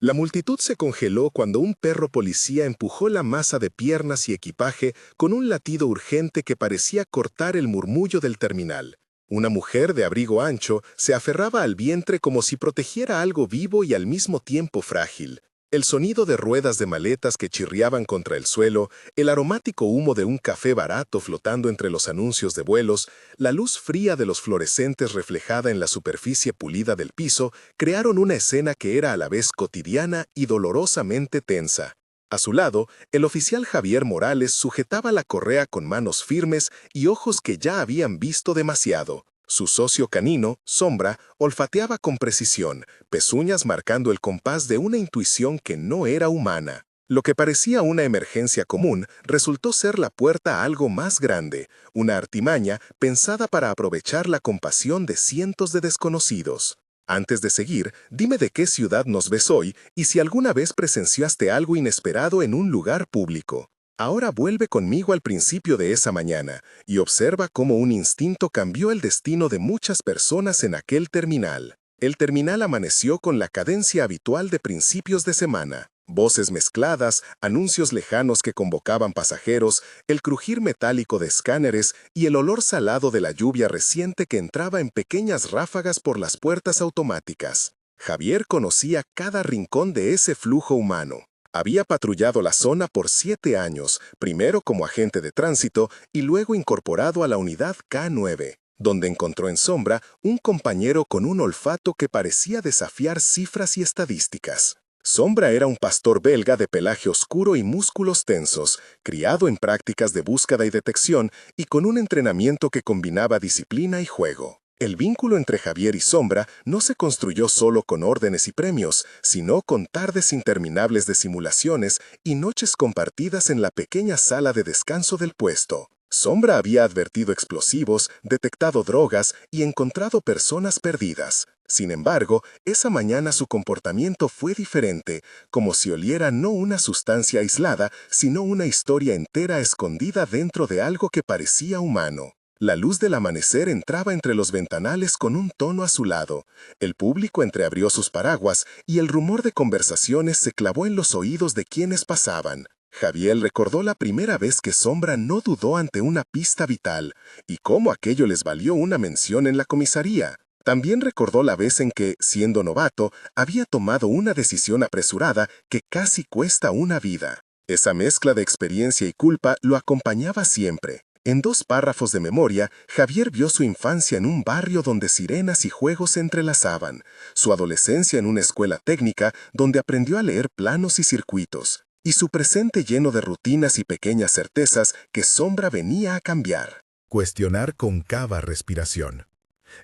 La multitud se congeló cuando un perro policía empujó la masa de piernas y equipaje con un latido urgente que parecía cortar el murmullo del terminal. Una mujer de abrigo ancho se aferraba al vientre como si protegiera algo vivo y al mismo tiempo frágil. El sonido de ruedas de maletas que chirriaban contra el suelo, el aromático humo de un café barato flotando entre los anuncios de vuelos, la luz fría de los fluorescentes reflejada en la superficie pulida del piso, crearon una escena que era a la vez cotidiana y dolorosamente tensa. A su lado, el oficial Javier Morales sujetaba la correa con manos firmes y ojos que ya habían visto demasiado. Su socio canino, Sombra, olfateaba con precisión, pezuñas marcando el compás de una intuición que no era humana. Lo que parecía una emergencia común resultó ser la puerta a algo más grande, una artimaña pensada para aprovechar la compasión de cientos de desconocidos. Antes de seguir, dime de qué ciudad nos ves hoy y si alguna vez presenciaste algo inesperado en un lugar público. Ahora vuelve conmigo al principio de esa mañana y observa cómo un instinto cambió el destino de muchas personas en aquel terminal. El terminal amaneció con la cadencia habitual de principios de semana. Voces mezcladas, anuncios lejanos que convocaban pasajeros, el crujir metálico de escáneres y el olor salado de la lluvia reciente que entraba en pequeñas ráfagas por las puertas automáticas. Javier conocía cada rincón de ese flujo humano. Había patrullado la zona por 7 años, primero como agente de tránsito y luego incorporado a la unidad K9, donde encontró en Sombra un compañero con un olfato que parecía desafiar cifras y estadísticas. Sombra era un pastor belga de pelaje oscuro y músculos tensos, criado en prácticas de búsqueda y detección y con un entrenamiento que combinaba disciplina y juego. El vínculo entre Javier y Sombra no se construyó solo con órdenes y premios, sino con tardes interminables de simulaciones y noches compartidas en la pequeña sala de descanso del puesto. Sombra había advertido explosivos, detectado drogas y encontrado personas perdidas. Sin embargo, esa mañana su comportamiento fue diferente, como si oliera no una sustancia aislada, sino una historia entera escondida dentro de algo que parecía humano. La luz del amanecer entraba entre los ventanales con un tono azulado. El público entreabrió sus paraguas y el rumor de conversaciones se clavó en los oídos de quienes pasaban. Javier recordó la primera vez que Sombra no dudó ante una pista vital y cómo aquello les valió una mención en la comisaría. También recordó la vez en que, siendo novato, había tomado una decisión apresurada que casi cuesta una vida. Esa mezcla de experiencia y culpa lo acompañaba siempre. En 2 párrafos de memoria, Javier vio su infancia en un barrio donde sirenas y juegos se entrelazaban, su adolescencia en una escuela técnica donde aprendió a leer planos y circuitos, y su presente lleno de rutinas y pequeñas certezas que Sombra venía a cambiar. Cuestionar con cava respiración.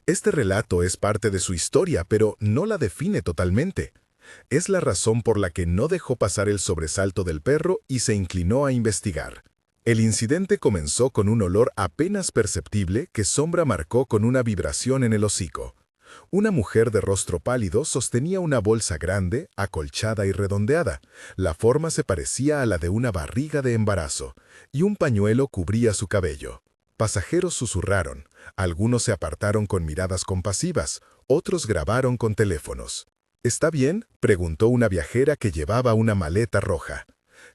Este relato es parte de su historia, pero no la define totalmente. Es la razón por la que no dejó pasar el sobresalto del perro y se inclinó a investigar. El incidente comenzó con un olor apenas perceptible que Sombra marcó con una vibración en el hocico. Una mujer de rostro pálido sostenía una bolsa grande, acolchada y redondeada. La forma se parecía a la de una barriga de embarazo, y un pañuelo cubría su cabello. Pasajeros susurraron, algunos se apartaron con miradas compasivas, otros grabaron con teléfonos. ¿Está bien?, preguntó una viajera que llevaba una maleta roja.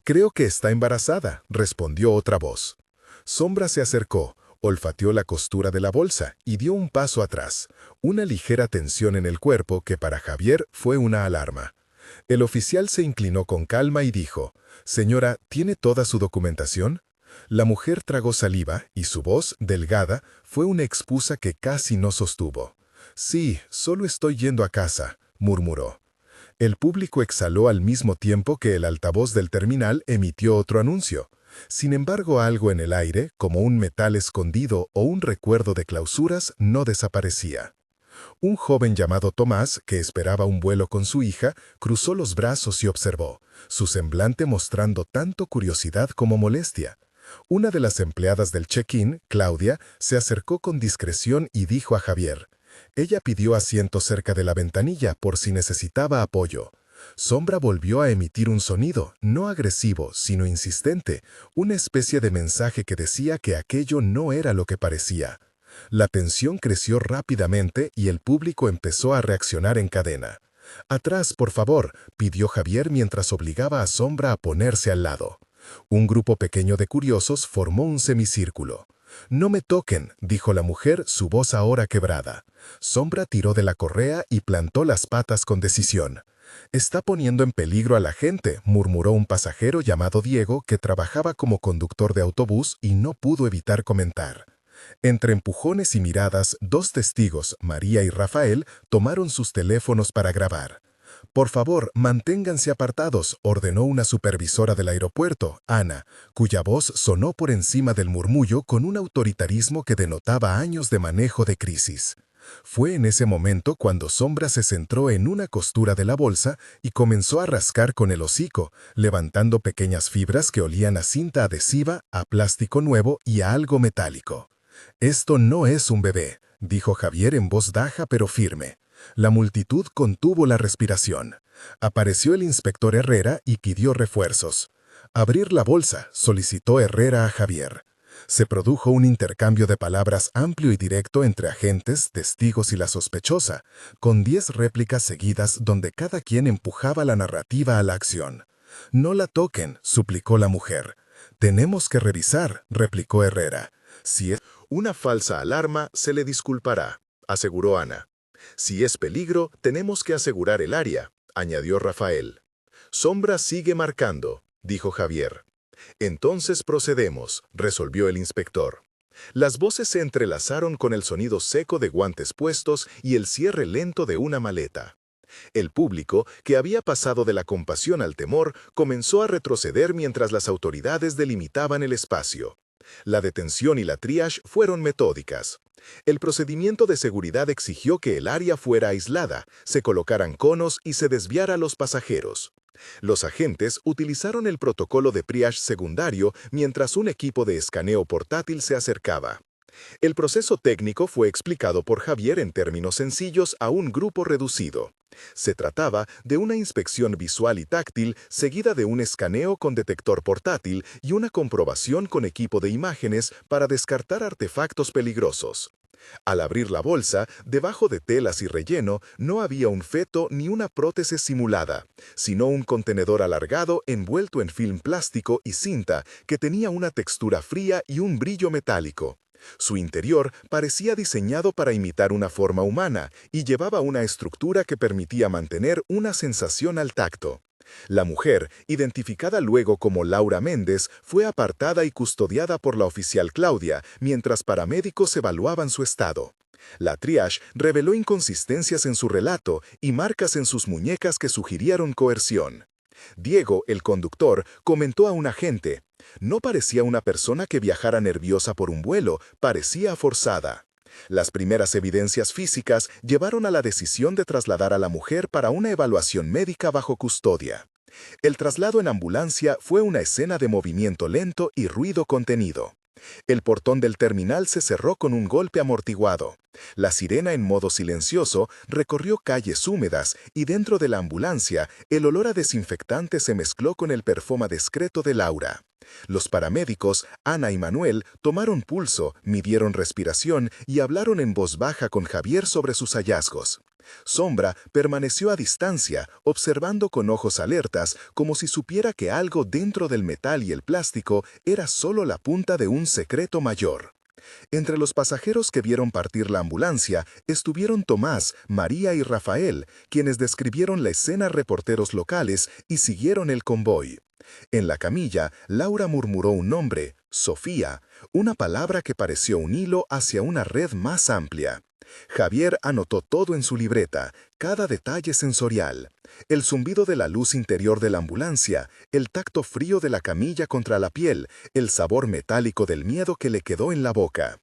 «Creo que está embarazada», respondió otra voz. Sombra se acercó, olfateó la costura de la bolsa y dio un paso atrás, una ligera tensión en el cuerpo que para Javier fue una alarma. El oficial se inclinó con calma y dijo, «Señora, ¿tiene toda su documentación?». La mujer tragó saliva y su voz, delgada, fue una excusa que casi no sostuvo. «Sí, solo estoy yendo a casa», murmuró. El público exhaló al mismo tiempo que el altavoz del terminal emitió otro anuncio. Sin embargo, algo en el aire, como un metal escondido o un recuerdo de clausuras, no desaparecía. Un joven llamado Tomás, que esperaba un vuelo con su hija, cruzó los brazos y observó, su semblante mostrando tanto curiosidad como molestia. Una de las empleadas del check-in, Claudia, se acercó con discreción y dijo a Javier. Ella pidió asiento cerca de la ventanilla por si necesitaba apoyo. Sombra volvió a emitir un sonido, no agresivo, sino insistente, una especie de mensaje que decía que aquello no era lo que parecía. La tensión creció rápidamente y el público empezó a reaccionar en cadena. «Atrás, por favor», pidió Javier mientras obligaba a Sombra a ponerse al lado. Un grupo pequeño de curiosos formó un semicírculo. «No me toquen», dijo la mujer, su voz ahora quebrada. Sombra tiró de la correa y plantó las patas con decisión. «Está poniendo en peligro a la gente», murmuró un pasajero llamado Diego que trabajaba como conductor de autobús y no pudo evitar comentar. Entre empujones y miradas, dos testigos, María y Rafael, tomaron sus teléfonos para grabar. «Por favor, manténganse apartados», ordenó una supervisora del aeropuerto, Ana, cuya voz sonó por encima del murmullo con un autoritarismo que denotaba años de manejo de crisis. Fue en ese momento cuando Sombra se centró en una costura de la bolsa y comenzó a rascar con el hocico, levantando pequeñas fibras que olían a cinta adhesiva, a plástico nuevo y a algo metálico. «Esto no es un bebé», dijo Javier en voz baja pero firme. La multitud contuvo la respiración. Apareció el inspector Herrera y pidió refuerzos. «Abrir la bolsa», solicitó Herrera a Javier. Se produjo un intercambio de palabras amplio y directo entre agentes, testigos y la sospechosa, con 10 réplicas seguidas donde cada quien empujaba la narrativa a la acción. «No la toquen», suplicó la mujer. «Tenemos que revisar», replicó Herrera. «Si es una falsa alarma, se le disculpará», aseguró Ana. «Si es peligro, tenemos que asegurar el área», añadió Rafael. «Sombra sigue marcando», dijo Javier. «Entonces procedemos», resolvió el inspector. Las voces se entrelazaron con el sonido seco de guantes puestos y el cierre lento de una maleta. El público, que había pasado de la compasión al temor, comenzó a retroceder mientras las autoridades delimitaban el espacio. La detención y la triage fueron metódicas. El procedimiento de seguridad exigió que el área fuera aislada, se colocaran conos y se desviara a los pasajeros. Los agentes utilizaron el protocolo de triage secundario mientras un equipo de escaneo portátil se acercaba. El proceso técnico fue explicado por Javier en términos sencillos a un grupo reducido. Se trataba de una inspección visual y táctil seguida de un escaneo con detector portátil y una comprobación con equipo de imágenes para descartar artefactos peligrosos. Al abrir la bolsa, debajo de telas y relleno, no había un feto ni una prótesis simulada, sino un contenedor alargado envuelto en film plástico y cinta que tenía una textura fría y un brillo metálico. Su interior parecía diseñado para imitar una forma humana y llevaba una estructura que permitía mantener una sensación al tacto. La mujer, identificada luego como Laura Méndez, fue apartada y custodiada por la oficial Claudia, mientras paramédicos evaluaban su estado. La triage reveló inconsistencias en su relato y marcas en sus muñecas que sugirieron coerción. Diego, el conductor, comentó a un agente: «No parecía una persona que viajara nerviosa por un vuelo, parecía forzada». Las primeras evidencias físicas llevaron a la decisión de trasladar a la mujer para una evaluación médica bajo custodia. El traslado en ambulancia fue una escena de movimiento lento y ruido contenido. El portón del terminal se cerró con un golpe amortiguado. La sirena en modo silencioso recorrió calles húmedas y dentro de la ambulancia el olor a desinfectante se mezcló con el perfume discreto de Laura. Los paramédicos, Ana y Manuel, tomaron pulso, midieron respiración y hablaron en voz baja con Javier sobre sus hallazgos. Sombra permaneció a distancia, observando con ojos alertas, como si supiera que algo dentro del metal y el plástico era solo la punta de un secreto mayor. Entre los pasajeros que vieron partir la ambulancia estuvieron Tomás, María y Rafael, quienes describieron la escena a reporteros locales y siguieron el convoy. En la camilla, Laura murmuró un nombre, Sofía, una palabra que pareció un hilo hacia una red más amplia. Javier anotó todo en su libreta, cada detalle sensorial. El zumbido de la luz interior de la ambulancia, el tacto frío de la camilla contra la piel, el sabor metálico del miedo que le quedó en la boca.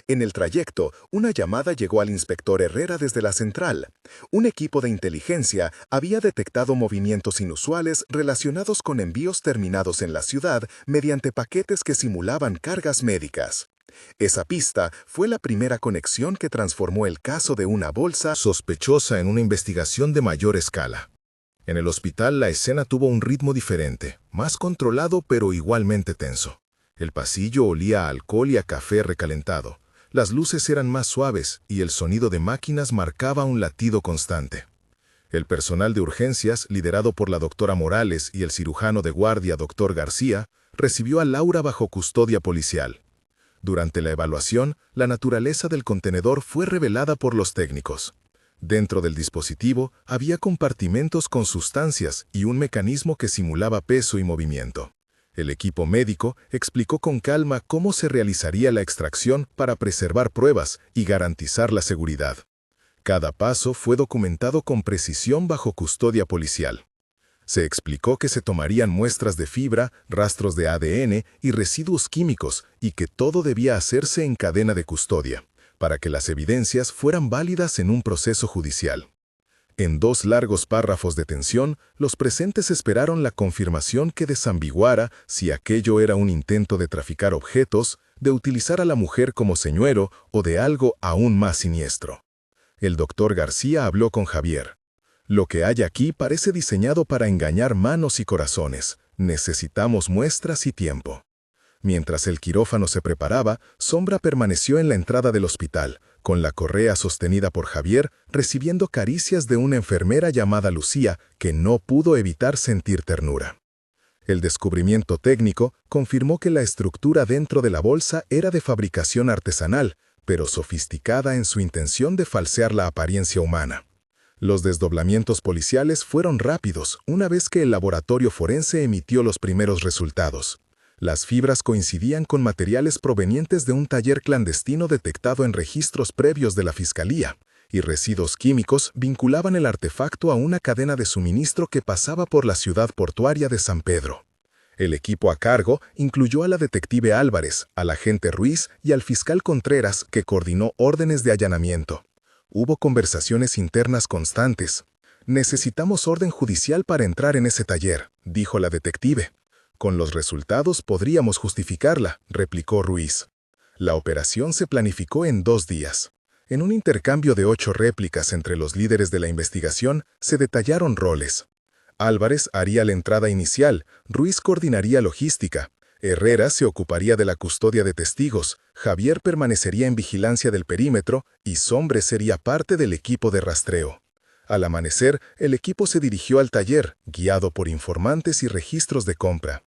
En el trayecto, una llamada llegó al inspector Herrera desde la central. Un equipo de inteligencia había detectado movimientos inusuales relacionados con envíos terminados en la ciudad mediante paquetes que simulaban cargas médicas. Esa pista fue la primera conexión que transformó el caso de una bolsa sospechosa en una investigación de mayor escala. En el hospital la escena tuvo un ritmo diferente, más controlado pero igualmente tenso. El pasillo olía a alcohol y a café recalentado. Las luces eran más suaves y el sonido de máquinas marcaba un latido constante. El personal de urgencias, liderado por la doctora Morales y el cirujano de guardia doctor García, recibió a Laura bajo custodia policial. Durante la evaluación, la naturaleza del contenedor fue revelada por los técnicos. Dentro del dispositivo había compartimentos con sustancias y un mecanismo que simulaba peso y movimiento. El equipo médico explicó con calma cómo se realizaría la extracción para preservar pruebas y garantizar la seguridad. Cada paso fue documentado con precisión bajo custodia policial. Se explicó que se tomarían muestras de fibra, rastros de ADN y residuos químicos y que todo debía hacerse en cadena de custodia, para que las evidencias fueran válidas en un proceso judicial. En 2 largos párrafos de tensión, los presentes esperaron la confirmación que desambiguara si aquello era un intento de traficar objetos, de utilizar a la mujer como señuelo o de algo aún más siniestro. El doctor García habló con Javier. Lo que hay aquí parece diseñado para engañar manos y corazones. Necesitamos muestras y tiempo. Mientras el quirófano se preparaba, Sombra permaneció en la entrada del hospital, con la correa sostenida por Javier, recibiendo caricias de una enfermera llamada Lucía, que no pudo evitar sentir ternura. El descubrimiento técnico confirmó que la estructura dentro de la bolsa era de fabricación artesanal, pero sofisticada en su intención de falsear la apariencia humana. Los desdoblamientos policiales fueron rápidos una vez que el laboratorio forense emitió los primeros resultados. Las fibras coincidían con materiales provenientes de un taller clandestino detectado en registros previos de la Fiscalía, y residuos químicos vinculaban el artefacto a una cadena de suministro que pasaba por la ciudad portuaria de San Pedro. El equipo a cargo incluyó a la detective Álvarez, al agente Ruiz y al fiscal Contreras, que coordinó órdenes de allanamiento. Hubo conversaciones internas constantes. «Necesitamos orden judicial para entrar en ese taller», dijo la detective. «Con los resultados podríamos justificarla», replicó Ruiz. La operación se planificó en 2 días. En un intercambio de 8 réplicas entre los líderes de la investigación, se detallaron roles. Álvarez haría la entrada inicial, Ruiz coordinaría logística, Herrera se ocuparía de la custodia de testigos, Javier permanecería en vigilancia del perímetro y Sombre sería parte del equipo de rastreo. Al amanecer, el equipo se dirigió al taller, guiado por informantes y registros de compra.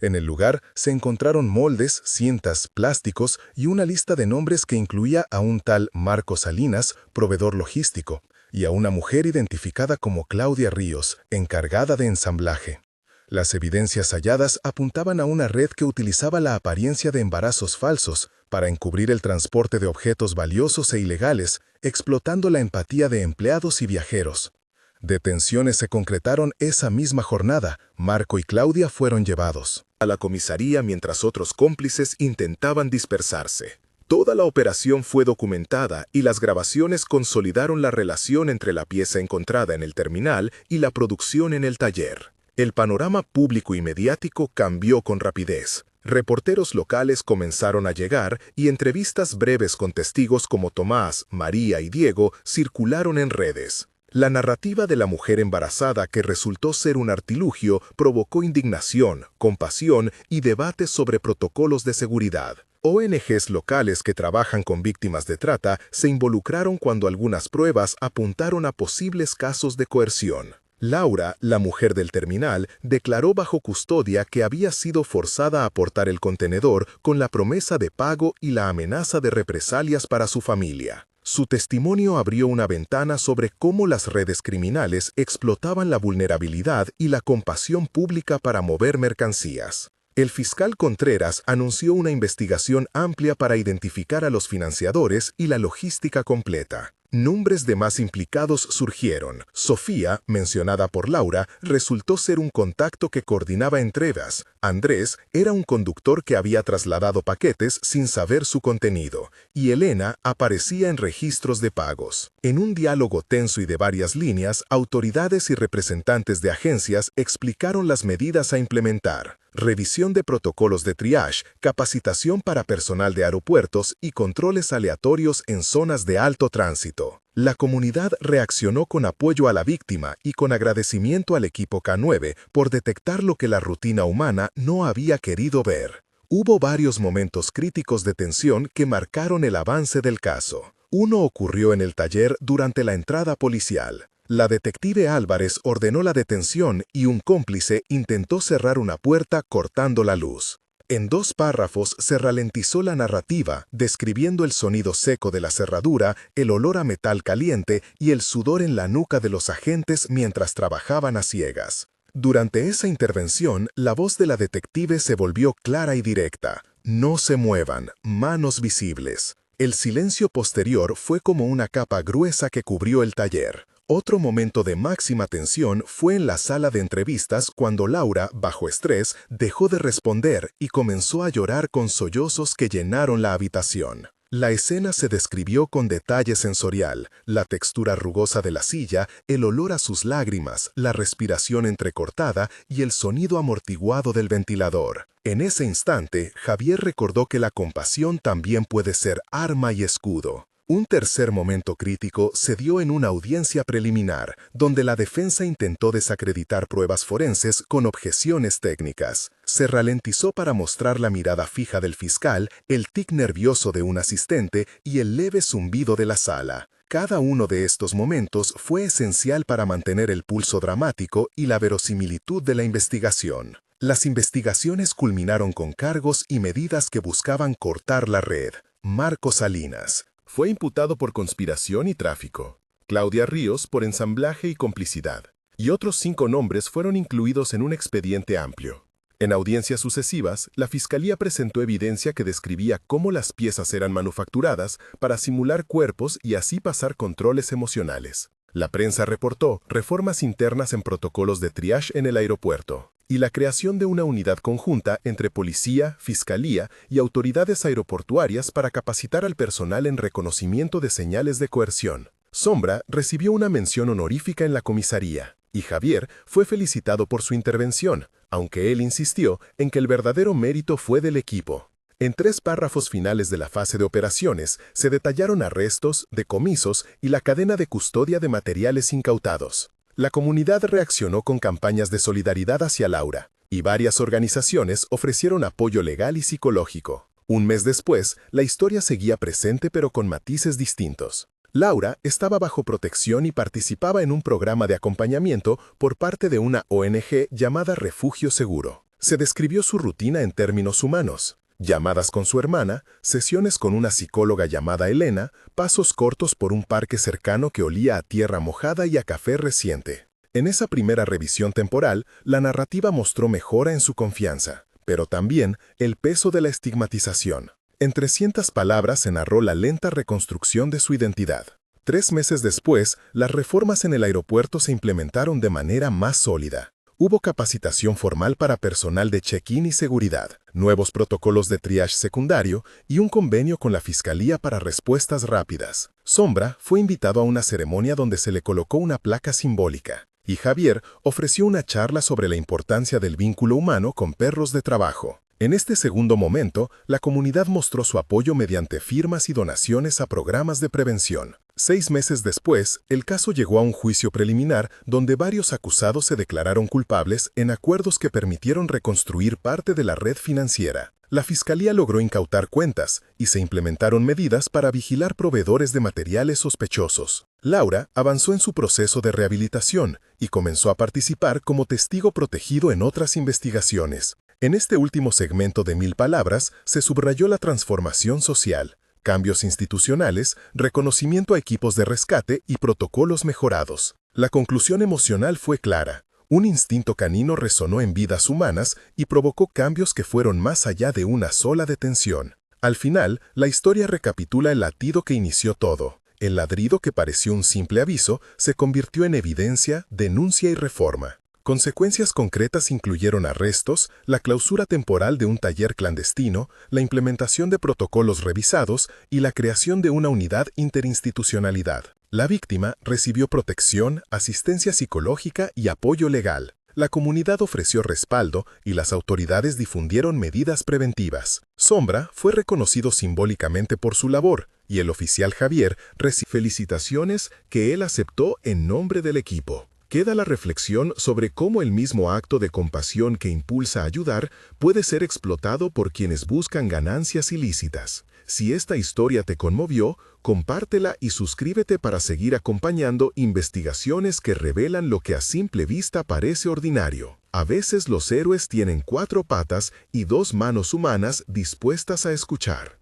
En el lugar se encontraron moldes, cintas, plásticos y una lista de nombres que incluía a un tal Marco Salinas, proveedor logístico, y a una mujer identificada como Claudia Ríos, encargada de ensamblaje. Las evidencias halladas apuntaban a una red que utilizaba la apariencia de embarazos falsos para encubrir el transporte de objetos valiosos e ilegales, explotando la empatía de empleados y viajeros. Detenciones se concretaron esa misma jornada. Marco y Claudia fueron llevados a la comisaría mientras otros cómplices intentaban dispersarse. Toda la operación fue documentada y las grabaciones consolidaron la relación entre la pieza encontrada en el terminal y la producción en el taller. El panorama público y mediático cambió con rapidez. Reporteros locales comenzaron a llegar y entrevistas breves con testigos como Tomás, María y Diego circularon en redes. La narrativa de la mujer embarazada que resultó ser un artilugio provocó indignación, compasión y debates sobre protocolos de seguridad. ONGs locales que trabajan con víctimas de trata se involucraron cuando algunas pruebas apuntaron a posibles casos de coerción. Laura, la mujer del terminal, declaró bajo custodia que había sido forzada a aportar el contenedor con la promesa de pago y la amenaza de represalias para su familia. Su testimonio abrió una ventana sobre cómo las redes criminales explotaban la vulnerabilidad y la compasión pública para mover mercancías. El fiscal Contreras anunció una investigación amplia para identificar a los financiadores y la logística completa. Nombres de más implicados surgieron. Sofía, mencionada por Laura, resultó ser un contacto que coordinaba entregas. Andrés era un conductor que había trasladado paquetes sin saber su contenido. Y Elena aparecía en registros de pagos. En un diálogo tenso y de varias líneas, autoridades y representantes de agencias explicaron las medidas a implementar. Revisión de protocolos de triage, capacitación para personal de aeropuertos y controles aleatorios en zonas de alto tránsito. La comunidad reaccionó con apoyo a la víctima y con agradecimiento al equipo K9 por detectar lo que la rutina humana no había querido ver. Hubo varios momentos críticos de tensión que marcaron el avance del caso. Uno ocurrió en el taller durante la entrada policial. La detective Álvarez ordenó la detención y un cómplice intentó cerrar una puerta cortando la luz. En 2 párrafos se ralentizó la narrativa, describiendo el sonido seco de la cerradura, el olor a metal caliente y el sudor en la nuca de los agentes mientras trabajaban a ciegas. Durante esa intervención, la voz de la detective se volvió clara y directa. No se muevan, manos visibles. El silencio posterior fue como una capa gruesa que cubrió el taller. Otro momento de máxima tensión fue en la sala de entrevistas cuando Laura, bajo estrés, dejó de responder y comenzó a llorar con sollozos que llenaron la habitación. La escena se describió con detalle sensorial, la textura rugosa de la silla, el olor a sus lágrimas, la respiración entrecortada y el sonido amortiguado del ventilador. En ese instante, Javier recordó que la compasión también puede ser arma y escudo. Un tercer momento crítico se dio en una audiencia preliminar, donde la defensa intentó desacreditar pruebas forenses con objeciones técnicas. Se ralentizó para mostrar la mirada fija del fiscal, el tic nervioso de un asistente y el leve zumbido de la sala. Cada uno de estos momentos fue esencial para mantener el pulso dramático y la verosimilitud de la investigación. Las investigaciones culminaron con cargos y medidas que buscaban cortar la red. Marcos Salinas fue imputado por conspiración y tráfico. Claudia Ríos por ensamblaje y complicidad. Y otros 5 nombres fueron incluidos en un expediente amplio. En audiencias sucesivas, la Fiscalía presentó evidencia que describía cómo las piezas eran manufacturadas para simular cuerpos y así pasar controles emocionales. La prensa reportó reformas internas en protocolos de triage en el aeropuerto y la creación de una unidad conjunta entre policía, fiscalía y autoridades aeroportuarias para capacitar al personal en reconocimiento de señales de coerción. Sombra recibió una mención honorífica en la comisaría y Javier fue felicitado por su intervención, aunque él insistió en que el verdadero mérito fue del equipo. En 3 párrafos finales de la fase de operaciones se detallaron arrestos, decomisos y la cadena de custodia de materiales incautados. La comunidad reaccionó con campañas de solidaridad hacia Laura, y varias organizaciones ofrecieron apoyo legal y psicológico. Un mes después, la historia seguía presente pero con matices distintos. Laura estaba bajo protección y participaba en un programa de acompañamiento por parte de una ONG llamada Refugio Seguro. Se describió su rutina en términos humanos. Llamadas con su hermana, sesiones con una psicóloga llamada Elena, pasos cortos por un parque cercano que olía a tierra mojada y a café reciente. En esa primera revisión temporal, la narrativa mostró mejora en su confianza, pero también el peso de la estigmatización. En 300 palabras se narró la lenta reconstrucción de su identidad. 3 meses después, las reformas en el aeropuerto se implementaron de manera más sólida. Hubo capacitación formal para personal de check-in y seguridad, nuevos protocolos de triage secundario y un convenio con la Fiscalía para respuestas rápidas. Sombra fue invitado a una ceremonia donde se le colocó una placa simbólica, y Javier ofreció una charla sobre la importancia del vínculo humano con perros de trabajo. En este segundo momento, la comunidad mostró su apoyo mediante firmas y donaciones a programas de prevención. 6 meses después, el caso llegó a un juicio preliminar donde varios acusados se declararon culpables en acuerdos que permitieron reconstruir parte de la red financiera. La Fiscalía logró incautar cuentas y se implementaron medidas para vigilar proveedores de materiales sospechosos. Laura avanzó en su proceso de rehabilitación y comenzó a participar como testigo protegido en otras investigaciones. En este último segmento de 1000 palabras se subrayó la transformación social, cambios institucionales, reconocimiento a equipos de rescate y protocolos mejorados. La conclusión emocional fue clara. Un instinto canino resonó en vidas humanas y provocó cambios que fueron más allá de una sola detención. Al final, la historia recapitula el latido que inició todo. El ladrido que pareció un simple aviso se convirtió en evidencia, denuncia y reforma. Consecuencias concretas incluyeron arrestos, la clausura temporal de un taller clandestino, la implementación de protocolos revisados y la creación de una unidad interinstitucionalidad. La víctima recibió protección, asistencia psicológica y apoyo legal. La comunidad ofreció respaldo y las autoridades difundieron medidas preventivas. Sombra fue reconocido simbólicamente por su labor y el oficial Javier recibió felicitaciones que él aceptó en nombre del equipo. Queda la reflexión sobre cómo el mismo acto de compasión que impulsa a ayudar puede ser explotado por quienes buscan ganancias ilícitas. Si esta historia te conmovió, compártela y suscríbete para seguir acompañando investigaciones que revelan lo que a simple vista parece ordinario. A veces los héroes tienen 4 patas y 2 manos humanas dispuestas a escuchar.